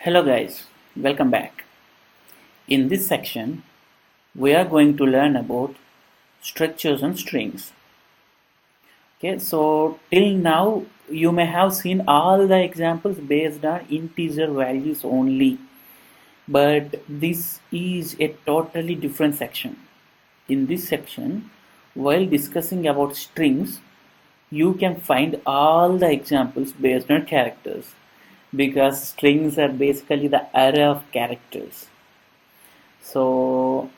Hello guys, welcome back. In this section, we are going to learn about structures and strings. Okay, so till now you may have seen all the examples based on integer values only, but this is a totally different section. In this section, while discussing about strings, you can find all the examples based on characters because strings are basically the array of characters. So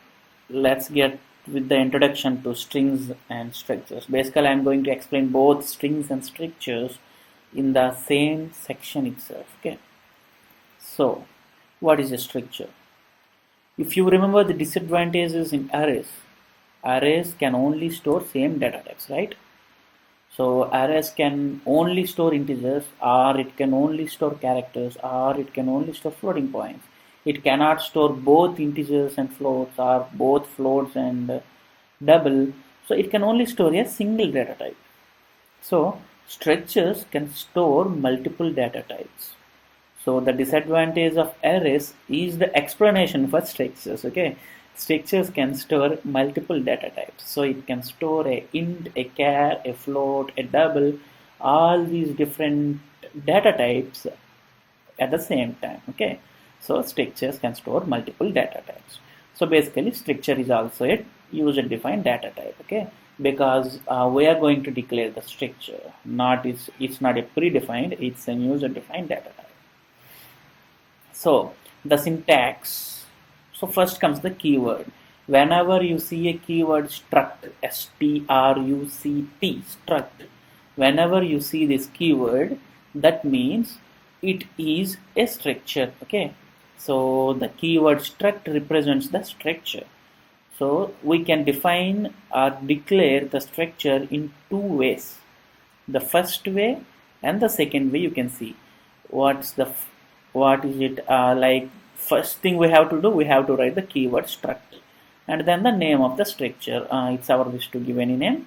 let's get with the introduction to strings and structures. Basically, I'm going to explain both strings and structures in the same section itself. Okay. So, what is a structure? If you remember the disadvantages in arrays can only store same data types, right? So arrays can only store integers, or it can only store characters, or it can only store floating points. It cannot store both integers and floats, or both floats and double. So it can only store a single data type. So structures can store multiple data types. So the disadvantage of arrays is the explanation for structures. Okay, structures can store multiple data types. So it can store a int, a char, a float, a double, all these different data types at the same time. Okay, so structures can store multiple data types. So basically, structure is also a user-defined data type. Okay, because we are going to declare the structure. It's not a predefined. It's a user-defined data type. So the syntax. So first comes the keyword. Whenever you see a keyword struct, struct, struct, whenever you see this keyword, that means it is a structure. Okay. So the keyword struct represents the structure. So we can define or declare the structure in two ways. The first way and the second way, you can see what is it like. First thing we have to do, we have to write the keyword struct and then the name of the structure. It's our wish to give any name,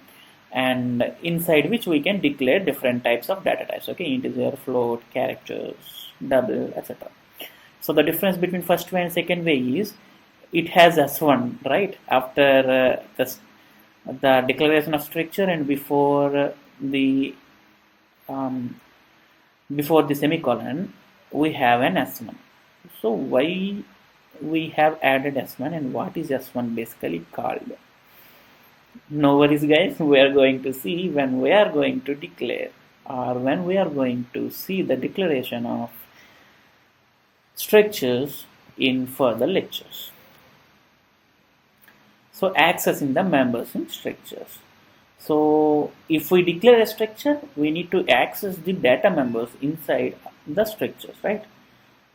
and inside which we can declare different types of data types. Okay, integer, float, characters, double, etc. So the difference between first way and second way is it has s1 right after the declaration of structure and um, before the semicolon we have an s1. So why we have added s1 and what is s1 basically called? No worries guys, we are going to see when we are going to declare, or when we are going to see the declaration of structures in further lectures. So accessing the members in structures. So if we declare a structure, we need to access the data members inside the structures, right?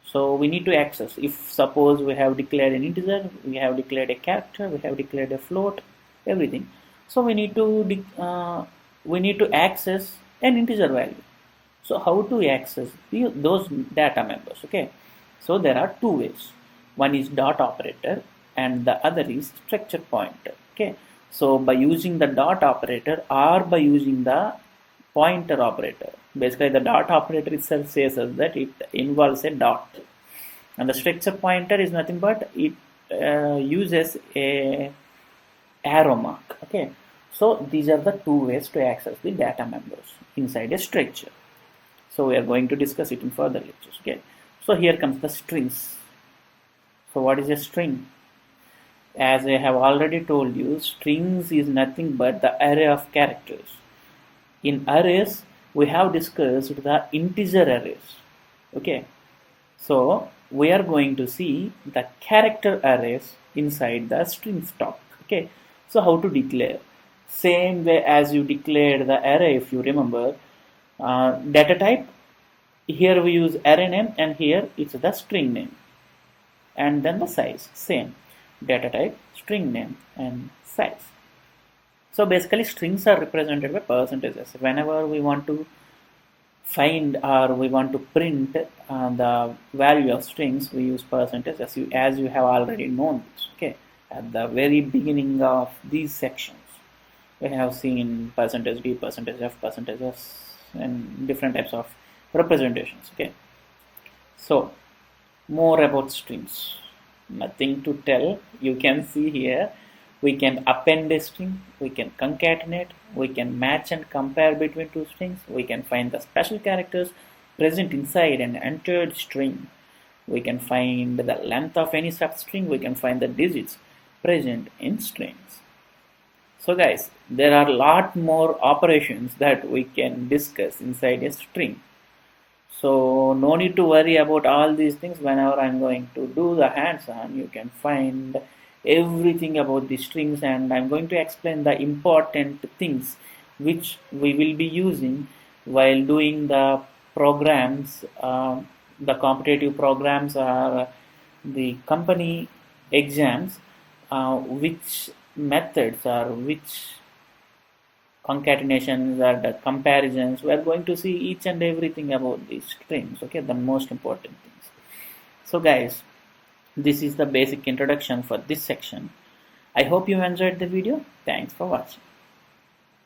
So we need to access. If suppose we have declared an integer, we have declared a character, we have declared a float, everything. So we need to access an integer value. So how to access those data members? Okay. So there are two ways. One is dot operator and the other is structure pointer. Okay. So by using the dot operator or by using the pointer operator, basically the dot operator itself says us that it involves a dot, and the structure pointer is nothing but it uses a arrow mark. Okay. So these are the two ways to access the data members inside a structure. So we are going to discuss it in further lectures. Okay. So here comes the strings. So what is a string? As I have already told you, strings is nothing but the array of characters. In arrays, we have discussed the integer arrays. Okay. So we are going to see the character arrays inside the string stock. Okay. So how to declare? Same way as you declared the array, if you remember, data type. Here we use array name and here it's the string name. And then the size, same. Data type, string name and size. So basically strings are represented by percentages. Whenever we want to find or we want to print the value of strings, we use percentage, as you have already known this. Okay, at the very beginning of these sections we have seen percentage d, percentage f, percentage s, and different types of representations. Okay, so more about strings. Nothing to tell. You can see here we can append a string, we can concatenate, we can match and compare between two strings, we can find the special characters present inside an entered string, we can find the length of any substring, we can find the digits present in strings. So guys, there are a lot more operations that we can discuss inside a string. So no need to worry about all these things. Whenever I'm going to do the hands-on, you can find everything about the strings, and I'm going to explain the important things which we will be using while doing the programs, the competitive programs or the company exams, which methods or which concatenations or the comparisons. We are going to see each and everything about these strings, okay, the most important things. So guys, this is the basic introduction for this section. I hope you enjoyed the video. Thanks for watching.